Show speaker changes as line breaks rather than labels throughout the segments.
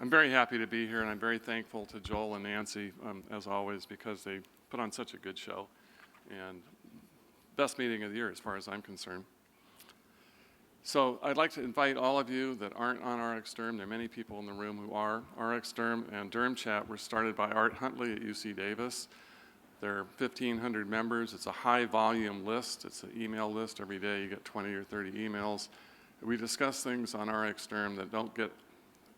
I'm very happy to be here, and I'm very thankful to Joel and Nancy, as always, because they put on such a good show. And best meeting of the year, as far as I'm concerned. So I'd like to invite all of you that aren't on RxDerm. There are many people in the room who are. RxDerm and DermChat were started by Art Huntley at UC Davis. There are 1,500 members. It's a high-volume list. It's an email list. Every day you get 20 or 30 emails. We discuss things on RxDerm that don't get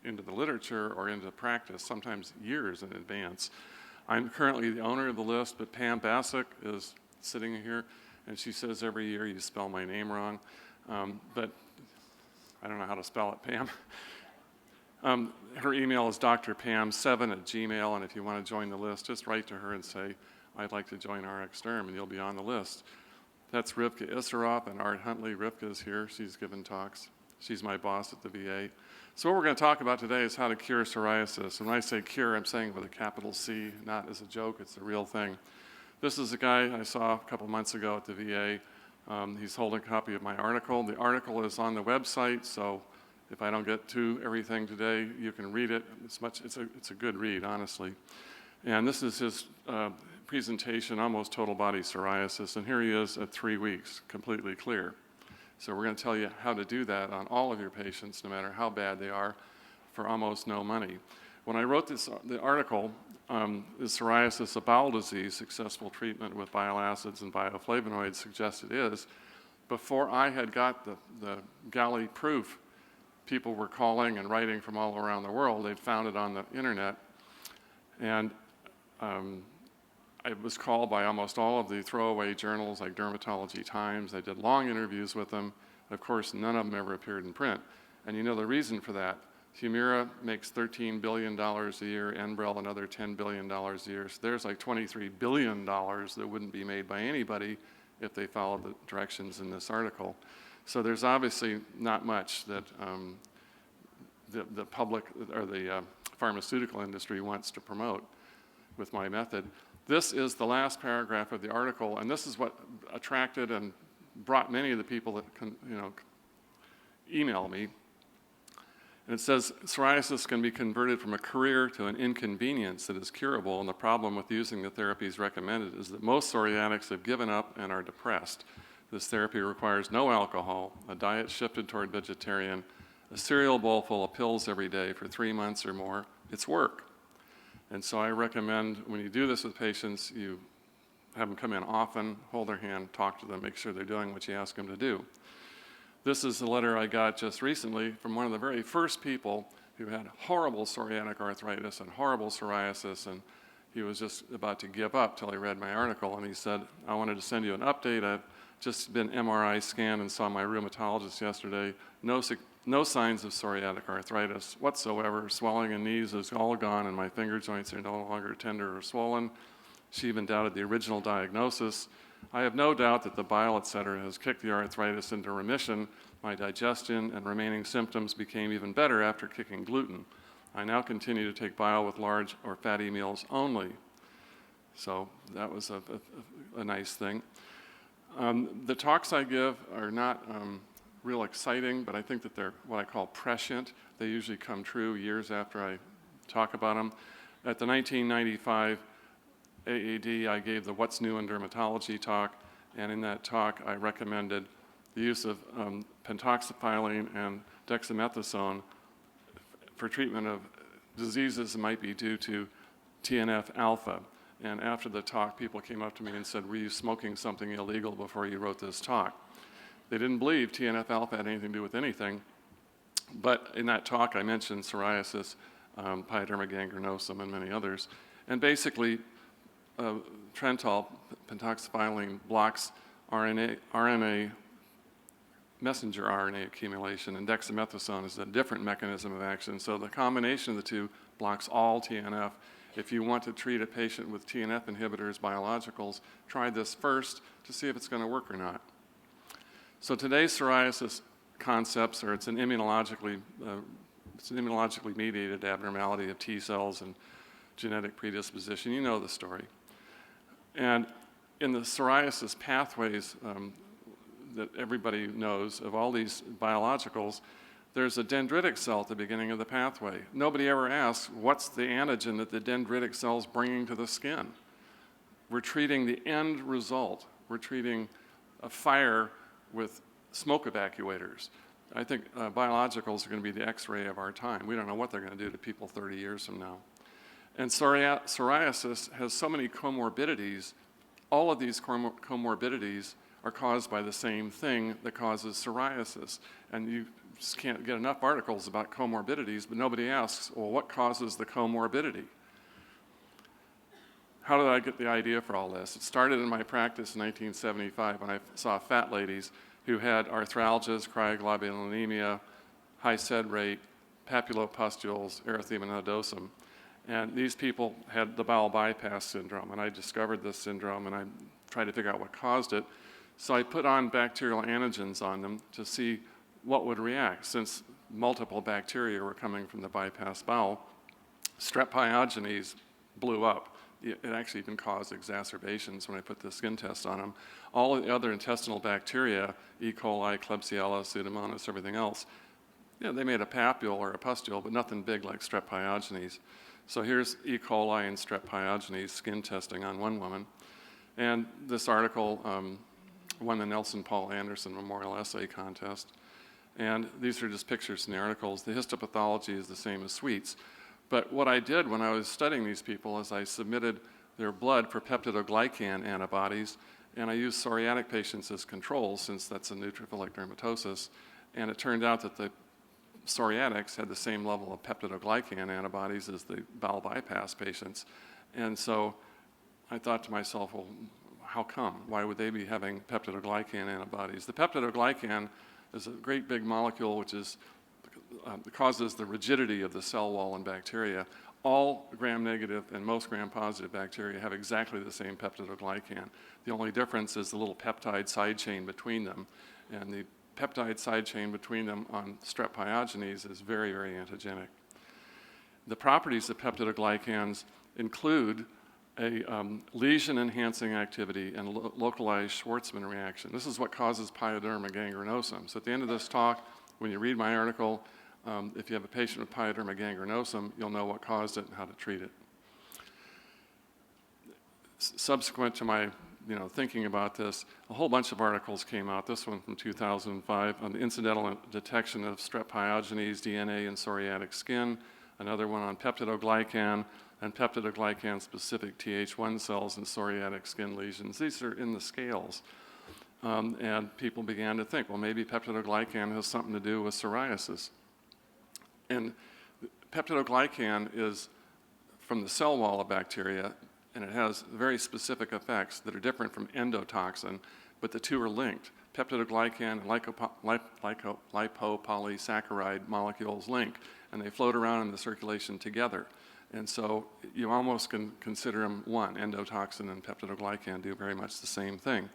into the literature or into practice, sometimes years in advance. I'm currently the owner of the list, but Pam Bassick is sitting here, and she says every year you spell my name wrong. But I don't know how to spell it, Pam. Her email is drpam7@gmail, and if you want to join the list, just write to her and say, I'd like to join RxDerm, and you'll be on the list. That's Rivka Issaroff and Art Huntley. Rivka is here. She's given talks. She's my boss at the VA. So what we're going to talk about today is how to cure psoriasis. And when I say cure, I'm saying with a capital C, not as a joke. It's a real thing. This is a guy I saw a couple months ago at the VA. He's holding a copy of my article. The article is on the website, so if I don't get to everything today, you can read it. It's a good read, honestly. And this is his presentation, almost total body psoriasis. And here he is at 3 weeks, completely clear. So we're going to tell you how to do that on all of your patients, no matter how bad they are, for almost no money. When I wrote the article, is psoriasis a bowel disease? Successful treatment with bile acids and bioflavonoids suggests it is. Before I had got the galley proof, people were calling and writing from all around the world. They'd found it on the internet. And I was called by almost all of the throwaway journals like Dermatology Times. I did long interviews with them. Of course, none of them ever appeared in print. And you know the reason for that. Humira makes $13 billion a year, Enbrel another $10 billion a year. So there's like $23 billion that wouldn't be made by anybody if they followed the directions in this article. So there's obviously not much that the public or the pharmaceutical industry wants to promote with my method. This is the last paragraph of the article, and this is what attracted and brought many of the people that email me. And it says, psoriasis can be converted from a career to an inconvenience that is curable, and the problem with using the therapies recommended is that most psoriatics have given up and are depressed. This therapy requires no alcohol, a diet shifted toward vegetarian, a cereal bowl full of pills every day for 3 months or more. It's work. And so I recommend when you do this with patients, you have them come in often, hold their hand, talk to them, make sure they're doing what you ask them to do. This is a letter I got just recently from one of the very first people who had horrible psoriatic arthritis and horrible psoriasis, and he was just about to give up till he read my article, and he said, I wanted to send you an update. I've just been MRI scanned and saw my rheumatologist yesterday. No signs of psoriatic arthritis whatsoever. Swelling in knees is all gone, and my finger joints are no longer tender or swollen. She even doubted the original diagnosis. I have no doubt that the bile, etc., has kicked the arthritis into remission. My digestion and remaining symptoms became even better after kicking gluten. I now continue to take bile with large or fatty meals only. So that was a nice thing. The talks I give are not real exciting, but I think that they're what I call prescient. They usually come true years after I talk about them. At the 1995 AAD, I gave the What's New in Dermatology talk, and in that talk I recommended the use of pentoxifylline and dexamethasone for treatment of diseases that might be due to TNF-alpha. And after the talk, people came up to me and said, were you smoking something illegal before you wrote this talk? They didn't believe TNF-alpha had anything to do with anything, but in that talk I mentioned psoriasis, pyoderma gangrenosum, and many others. And basically, Trentol, pentoxifylline, blocks RNA, messenger RNA accumulation, and dexamethasone is a different mechanism of action. So the combination of the two blocks all TNF. If you want to treat a patient with TNF inhibitors, biologicals, try this first to see if it's going to work or not. So today's psoriasis concepts are it's an immunologically mediated abnormality of T cells and genetic predisposition. You know the story. And in the psoriasis pathways that everybody knows of all these biologicals, there's a dendritic cell at the beginning of the pathway. Nobody ever asks, what's the antigen that the dendritic cell's bringing to the skin? We're treating the end result. We're treating a fire with smoke evacuators. I think biologicals are going to be the X-ray of our time. We don't know what they're going to do to people 30 years from now. And psoriasis has so many comorbidities. All of these comorbidities are caused by the same thing that causes psoriasis. And you just can't get enough articles about comorbidities, but nobody asks, well, what causes the comorbidity? How did I get the idea for all this? It started in my practice in 1975 when I saw fat ladies who had arthralgias, cryoglobulinemia, high sed rate, papulopustules, erythema nodosum. And these people had the bowel bypass syndrome, and I discovered this syndrome, and I tried to figure out what caused it. So I put on bacterial antigens on them to see what would react, since multiple bacteria were coming from the bypass bowel. Strep pyogenes blew up. It actually even caused exacerbations when I put the skin test on them. All of the other intestinal bacteria, E. coli, Klebsiella, Pseudomonas, everything else, they made a papule or a pustule, but nothing big like strep pyogenes. So here's E. coli and strep pyogenes skin testing on one woman. And this article won the Nelson Paul Anderson Memorial Essay Contest. And these are just pictures in the articles. The histopathology is the same as sweets. But what I did when I was studying these people is I submitted their blood for peptidoglycan antibodies, and I used psoriatic patients as controls since that's a neutrophilic dermatosis. And it turned out that the psoriatics had the same level of peptidoglycan antibodies as the bowel bypass patients. And so I thought to myself, well, how come? Why would they be having peptidoglycan antibodies? The peptidoglycan is a great big molecule which causes the rigidity of the cell wall in bacteria. All gram-negative and most gram-positive bacteria have exactly the same peptidoglycan. The only difference is the little peptide side chain between them. And the peptide side chain between them on strep pyogenes is very, very antigenic. The properties of peptidoglycans include a lesion-enhancing activity and localized Schwartzman reaction. This is what causes pyoderma gangrenosum. So at the end of this talk, when you read my article, if you have a patient with pyoderma gangrenosum, you'll know what caused it and how to treat it. Subsequent to my thinking about this, a whole bunch of articles came out. This one from 2005 on the incidental detection of strep pyogenes DNA in psoriatic skin, another one on peptidoglycan and peptidoglycan-specific Th1 cells in psoriatic skin lesions. These are in the scales. And people began to think, well, maybe peptidoglycan has something to do with psoriasis. And peptidoglycan is from the cell wall of bacteria, and it has very specific effects that are different from endotoxin, but the two are linked. Peptidoglycan and lipopolysaccharide molecules link, and they float around in the circulation together. And so you almost can consider them one. Endotoxin and peptidoglycan do very much the same thing.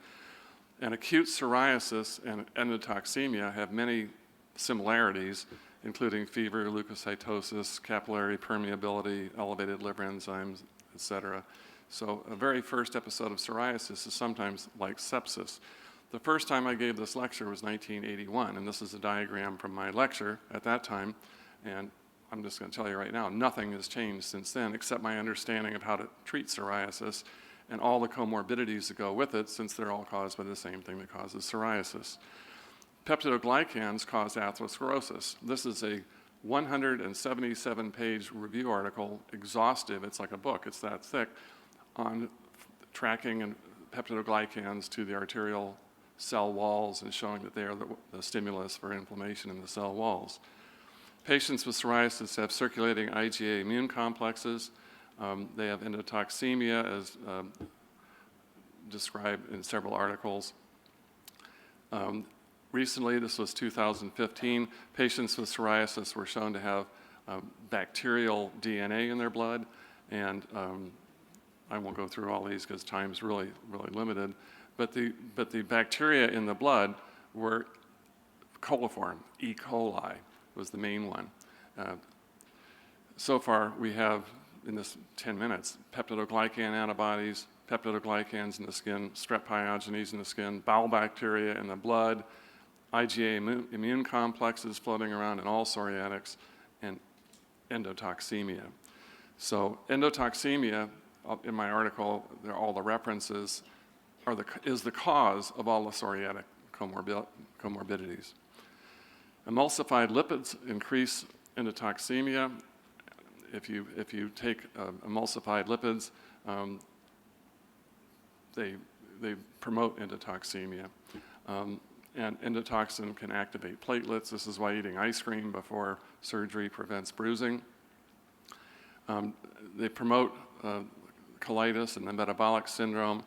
And acute psoriasis and endotoxemia have many similarities, including fever, leukocytosis, capillary permeability, elevated liver enzymes, et cetera. So a very first episode of psoriasis is sometimes like sepsis. The first time I gave this lecture was 1981, and this is a diagram from my lecture at that time. And I'm just going to tell you right now, nothing has changed since then except my understanding of how to treat psoriasis and all the comorbidities that go with it, since they're all caused by the same thing that causes psoriasis. Peptidoglycans cause atherosclerosis. This is a 177-page review article, exhaustive, it's like a book, it's that thick, on tracking peptidoglycans to the arterial cell walls and showing that they are the stimulus for inflammation in the cell walls. Patients with psoriasis have circulating IgA immune complexes. They have endotoxemia, as described in several articles. Recently, this was 2015, patients with psoriasis were shown to have bacterial DNA in their blood, and I won't go through all these because time's really, really limited, but the bacteria in the blood were coliform. E. coli was the main one. So far, we have, in this 10 minutes, peptidoglycan antibodies, peptidoglycans in the skin, strep pyogenes in the skin, bowel bacteria in the blood, IgA immune complexes floating around in all psoriatics, and endotoxemia. So endotoxemia, in my article, all the references is the cause of all the psoriatic comorbidities. Emulsified lipids increase endotoxemia. If you take emulsified lipids, they promote endotoxemia. And endotoxin can activate platelets. This is why eating ice cream before surgery prevents bruising. They promote colitis and the metabolic syndrome.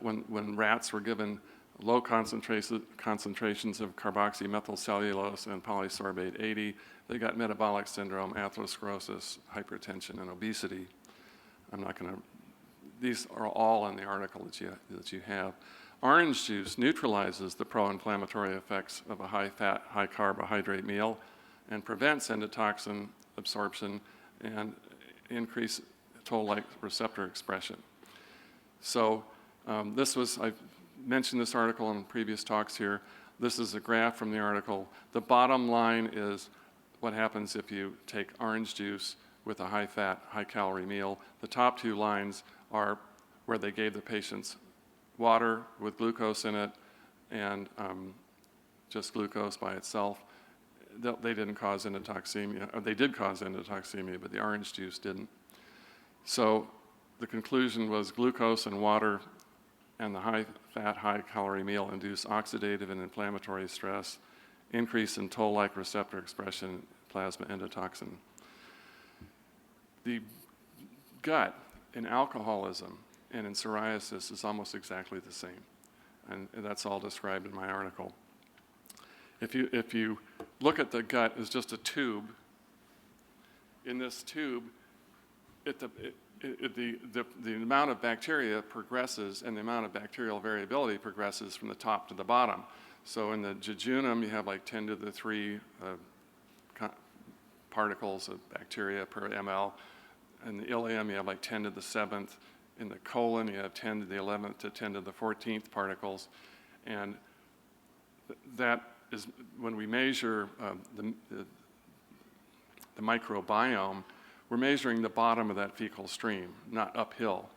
When rats were given low concentrations of carboxymethylcellulose and polysorbate 80, they got metabolic syndrome, atherosclerosis, hypertension, and obesity. These are all in the article that you have. Orange juice neutralizes the pro-inflammatory effects of a high-fat, high-carbohydrate meal and prevents endotoxin absorption and increase toll-like receptor expression. So I've mentioned this article in previous talks here. This is a graph from the article. The bottom line is what happens if you take orange juice with a high-fat, high-calorie meal. The top two lines are where they gave the patients water with glucose in it and just glucose by itself. They didn't cause endotoxemia, or they did cause endotoxemia, but the orange juice didn't. So the conclusion was glucose and water and the high-fat, high-calorie meal induce oxidative and inflammatory stress, increase in toll-like receptor expression, plasma endotoxin. The gut in alcoholism and in psoriasis is almost exactly the same, and that's all described in my article. If you look at the gut as just a tube, in this tube, the amount of bacteria progresses and the amount of bacterial variability progresses from the top to the bottom. So in the jejunum, you have like 10 to the 3 particles of bacteria per ml. In the ileum, you have like 10 to the 7th. In the colon, you have 10 to the 11th to 10 to the 14th particles. And that is when we measure the microbiome, we're measuring the bottom of that fecal stream, not uphill.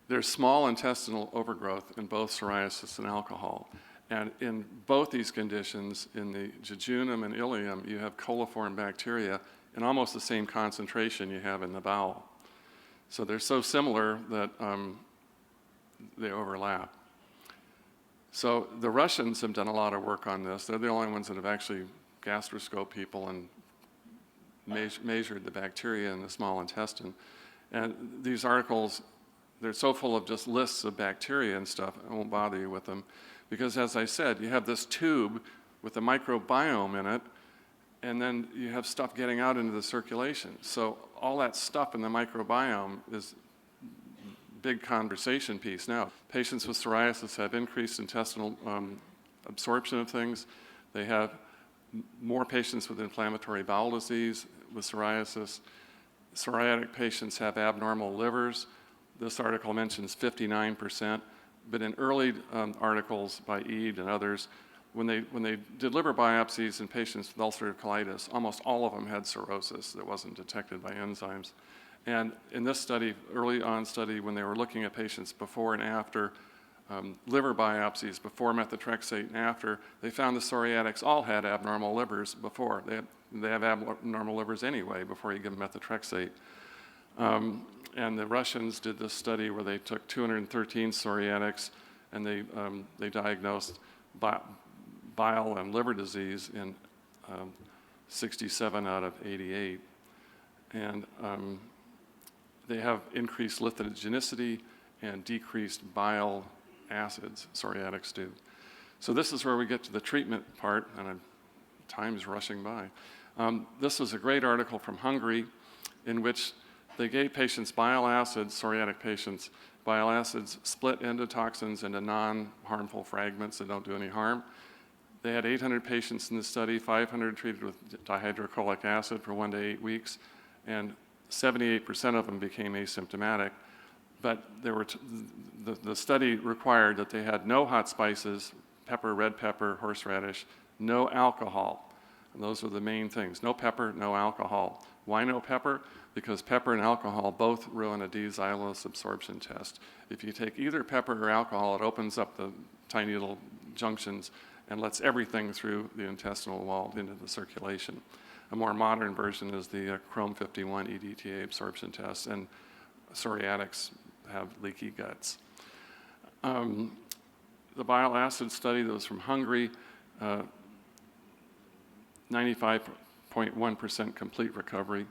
There's small intestinal overgrowth in both psoriasis and alcohol. And in both these conditions, in the jejunum and ileum, you have coliform bacteria in almost the same concentration you have in the bowel. So they're so similar that they overlap. So the Russians have done a lot of work on this. They're the only ones that have actually gastroscoped people and measured the bacteria in the small intestine. And these articles, they're so full of just lists of bacteria and stuff, I won't bother you with them. Because as I said, you have this tube with a microbiome in it, and then you have stuff getting out into the circulation. So all that stuff in the microbiome is a big conversation piece now. Patients with psoriasis have increased intestinal absorption of things. They have more patients with inflammatory bowel disease with psoriasis. Psoriatic patients have abnormal livers. This article mentions 59%, but in early articles by Eade and others, when they did liver biopsies in patients with ulcerative colitis, almost all of them had cirrhosis that wasn't detected by enzymes. And in this study, early on study, when they were looking at patients before and after liver biopsies, before methotrexate and after, they found the psoriatics all had abnormal livers before. They have abnormal livers anyway before you give them methotrexate. And the Russians did this study where they took 213 psoriatics and they diagnosed bile and liver disease in 67 out of 88. And they have increased lithogenicity and decreased bile acids, psoriatics do. So this is where we get to the treatment part, and time's rushing by. This was a great article from Hungary in which they gave patients bile acids, psoriatic patients, bile acids, split endotoxins into non-harmful fragments that don't do any harm. They had 800 patients in the study, 500 treated with dihydrocholic acid for 1 to 8 weeks, and 78% of them became asymptomatic. but the study required that they had no hot spices, pepper, red pepper, horseradish, no alcohol. And those are the main things. No pepper, no alcohol. Why no pepper? Because pepper and alcohol both ruin a D-xylose absorption test. If you take either pepper or alcohol, it opens up the tiny little junctions and lets everything through the intestinal wall into the circulation. A more modern version is the Chrome 51 EDTA absorption test, and psoriatics have leaky guts. The bile acid study that was from Hungary, 95.1% complete recovery.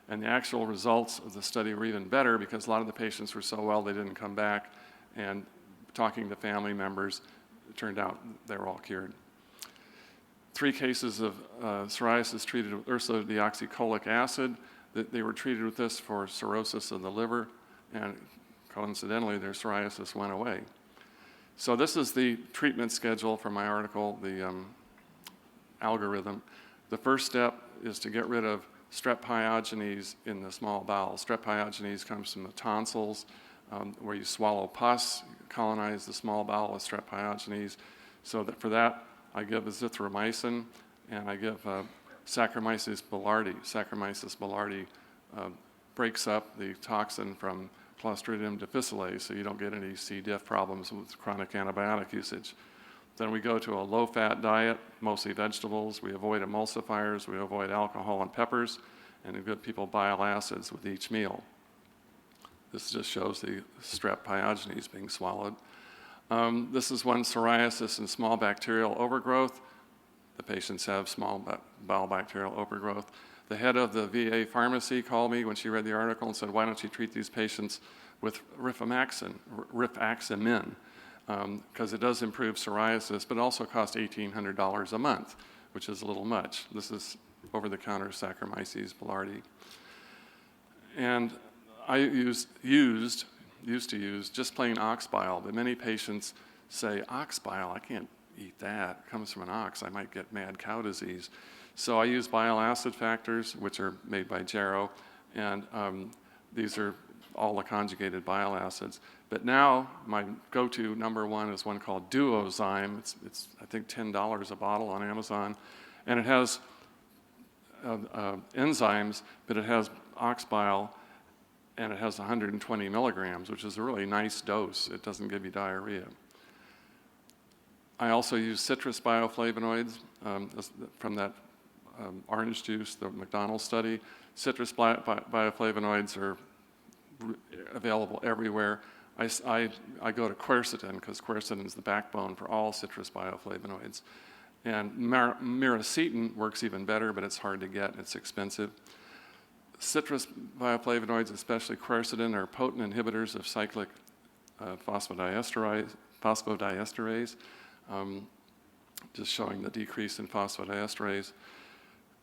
And the actual results of the study were even better because a lot of the patients were so well they didn't come back, and talking to family members, it turned out they were all cured. 3 cases of psoriasis treated with ursodeoxycholic acid. They were treated with this for cirrhosis of the liver, and coincidentally, their psoriasis went away. So this is the treatment schedule for my article, the algorithm. The first step is to get rid of strep pyogenes in the small bowel. Strep pyogenes comes from the tonsils, where you swallow pus, colonize the small bowel with strep pyogenes. So for that, I give azithromycin, and I give Saccharomyces boulardii. Saccharomyces boulardii breaks up the toxin from Clostridium difficile, so you don't get any C. diff problems with chronic antibiotic usage. Then we go to a low-fat diet, mostly vegetables. We avoid emulsifiers. We avoid alcohol and peppers, and we give people bile acids with each meal. This just shows the strep pyogenes being swallowed. This is one psoriasis and small bacterial overgrowth. The patients have small bowel bacterial overgrowth. The head of the VA pharmacy called me when she read the article and said, why don't you treat these patients with rifaximin, because it does improve psoriasis, but also costs $1,800 a month, which is a little much. This is over-the-counter Saccharomyces boulardii. And I used to use just plain ox bile, but many patients say, ox bile, I can't eat that. It comes from an ox. I might get mad cow disease. So I use bile acid factors, which are made by Jarrow, and these are all the conjugated bile acids. But now my go-to number one is one called Duozyme. It's I think $10 a bottle on Amazon, and it has enzymes, but it has ox bile, and it has 120 milligrams, which is a really nice dose. It doesn't give you diarrhea. I also use citrus bioflavonoids from that orange juice, the McDonald's study. Citrus bioflavonoids are available everywhere. I go to quercetin because quercetin is the backbone for all citrus bioflavonoids. And miracetin works even better, but it's hard to get. It's expensive. Citrus bioflavonoids, especially quercetin, are potent inhibitors of cyclic phosphodiesterase, just showing the decrease in phosphodiesterase.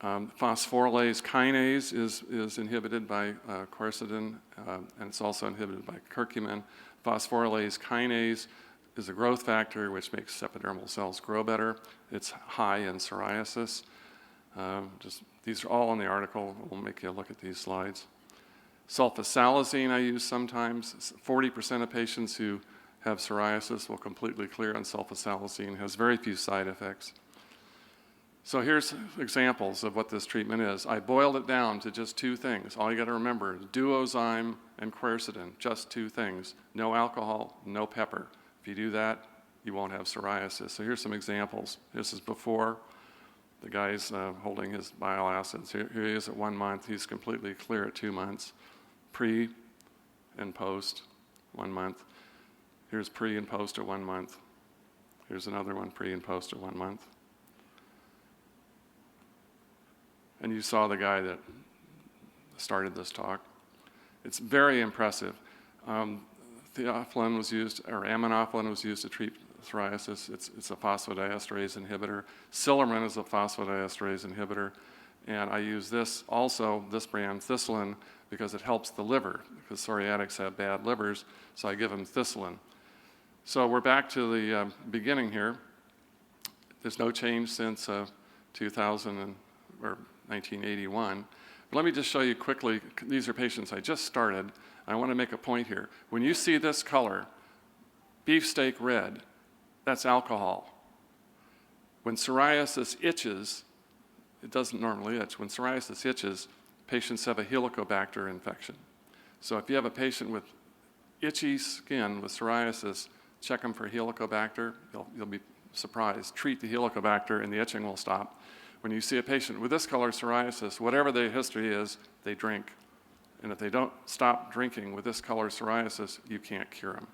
Phosphorylase kinase is inhibited by quercetin, and it's also inhibited by curcumin. Phosphorylase kinase is a growth factor which makes epidermal cells grow better. It's high in psoriasis. These are all in the article. We'll make you look at these slides. Sulfasalazine I use sometimes. 40% of patients who have psoriasis will completely clear on sulfasalazine. It has very few side effects. So here's examples of what this treatment is. I boiled it down to just 2 things. All you got to remember is Duozyme and quercetin, just 2 things. No alcohol, no pepper. If you do that, you won't have psoriasis. So here's some examples. This is before. The guy's holding his bile acids. Here he is at 1 month. He's completely clear at 2 months. Pre and post, 1 month. Here's pre and post at 1 month. Here's another one, pre and post at 1 month. And you saw the guy that started this talk. It's very impressive. Theophylline was used, or aminophylline was used to treat psoriasis. It's a phosphodiesterase inhibitor. Silymarin is a phosphodiesterase inhibitor. And I use this also, this brand, Thicillin, because it helps the liver, because psoriatics have bad livers, so I give them Thicillin. So we're back to the beginning here. There's no change since 1981. Let me just show you quickly. These are patients I just started. I want to make a point here. When you see this color, beefsteak red, that's alcohol. When psoriasis itches, it doesn't normally itch. When psoriasis itches, patients have a Helicobacter infection. So if you have a patient with itchy skin with psoriasis, check them for Helicobacter. You'll be surprised. Treat the Helicobacter and the itching will stop. When you see a patient with this color psoriasis, whatever their history is, they drink. And if they don't stop drinking with this color psoriasis, you can't cure them.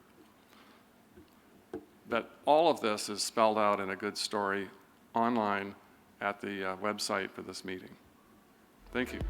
But all of this is spelled out in a good story online at the website for this meeting. Thank you.